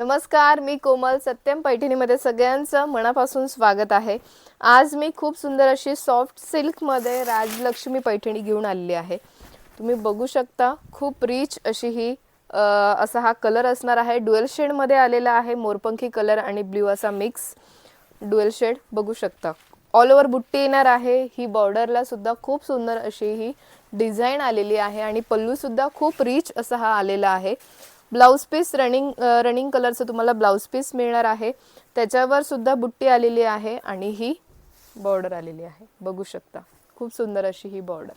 नमस्कार, मी कोमल. सत्यम पैठणीमध्ये सगळ्यांचं मनापासून स्वागत आहे. आज मी खूप सुंदर अशी सॉफ्ट सिल्कमध्ये राजलक्ष्मी पैठणी घेऊन आलेली आहे. तुम्ही बघू शकता, खूप रिच अशी ही असा हा कलर असणार आहे. ड्युअल शेडमध्ये आलेला आहे. मोरपंखी कलर आणि ब्ल्यू असा मिक्स ड्युअल शेड बघू शकता. ऑल ओव्हर बुट्टी येणार आहे. ही बॉर्डरला सुद्धा खूप सुंदर अशी ही डिझाईन आलेली आहे आणि पल्लू सुद्धा खूप रिच असा हा आलेला आहे. ब्लाउज पीस रनिंग कलरचं तुम्हाला ब्लाउज पीस मिळणार आहे. त्याच्यावर सुद्धा बुट्टी आलेली आहे आणि ही बॉर्डर आलेली आहे. बघू शकता, खूप सुंदर अशी ही बॉर्डर.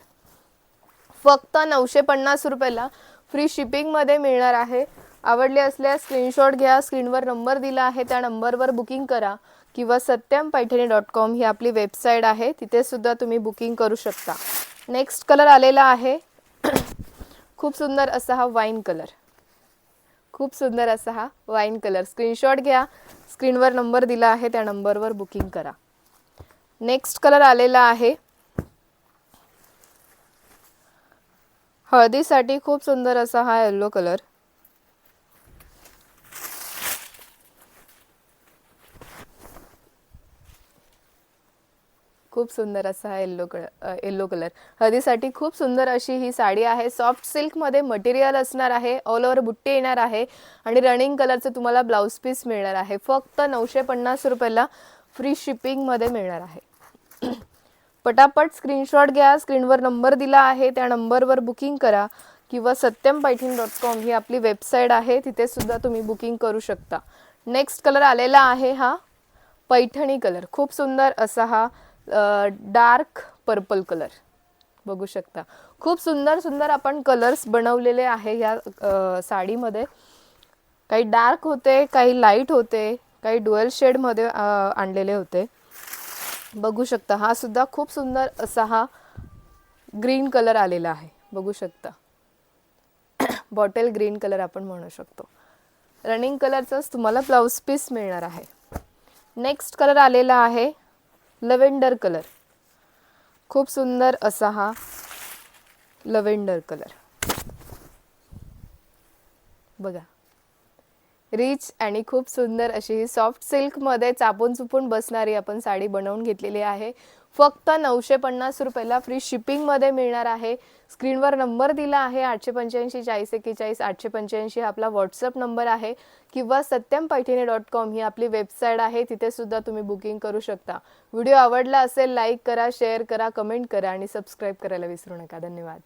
फक्त 950 रुपयाला फ्री शिपिंगमध्ये मिळणार आहे. आवडले असल्यास स्क्रीनशॉट घ्या. स्क्रीनवर नंबर दिला आहे, त्या नंबरवर बुकिंग करा किंवा satyam.com ही आपली वेबसाईट आहे, तिथे सुद्धा तुम्ही बुकिंग करू शकता. नेक्स्ट कलर आलेला आहे खूप सुंदर असा हा वाईन कलर. खूप सुंदर असा हा वाईन कलर. स्क्रीनशॉट घ्या. स्क्रीनवर नंबर दिला आहे, त्या नंबरवर बुकिंग करा. नेक्स्ट कलर आलेला आहे हळदीसाठी खूप सुंदर असा हा येलो कलर. खूप सुंदर असा हा येलो कलर. हळदीसाठी खूप सुंदर अशी ही साडी आहे. सॉफ्ट सिल्कमध्ये मटेरियल असणार आहे. ऑल ओव्हर बुट्टी येणार आहे आणि रनिंग कलरचं तुम्हाला ब्लाउज पीस मिळणार आहे. फक्त 950 रुपयाला फ्री शिपिंगमध्ये मिळणार आहे. पटापट स्क्रीनशॉट घ्या. स्क्रीनवर नंबर दिला आहे, त्या नंबरवर बुकिंग करा किंवा satyam.com ही आपली वेबसाईट आहे, तिथे सुद्धा तुम्ही बुकिंग करू शकता. नेक्स्ट कलर आलेला आहे हा पैठणी कलर. खूप सुंदर असा हा डार्क पर्पल कलर बघू शकता. खूप सुंदर सुंदर आपण कलर्स बनवलेले आहे या साडीमध्ये. काही डार्क होते, काही लाईट होते, काही ड्युअल शेडमध्ये आणलेले होते. बघू शकता, हा सुद्धा खूप सुंदर असा हा ग्रीन कलर आलेला आहे. बघू शकता, बॉटल ग्रीन कलर आपण म्हणू शकतो. रनिंग कलरचाच तुम्हाला ब्लाउज पीस मिळणार आहे. नेक्स्ट कलर आलेला आहे लव्हेंडर कलर. खूप सुंदर असा हा लव्हेंडर कलर बघा. रिच आणि खूप सुंदर अशी ही सॉफ्ट सिल्कमध्ये चापून चुपून बसणारी आपण साडी बनवून घेतलेली आहे. फक्त 950 रुपयाला फ्री शिपिंगमध्ये मिळणार आहे. स्क्रीनवर नंबर दिला आहे 885 4041 885 हा आपला व्हॉट्सअप नंबर आहे किंवा satyam.com ही आपली वेबसाईट आहे, तिथे सुद्धा तुम्ही बुकिंग करू शकता. व्हिडिओ आवडला असेल लाईक करा, शेअर करा, कमेंट करा आणि सबस्क्राईब करायला विसरू नका. धन्यवाद.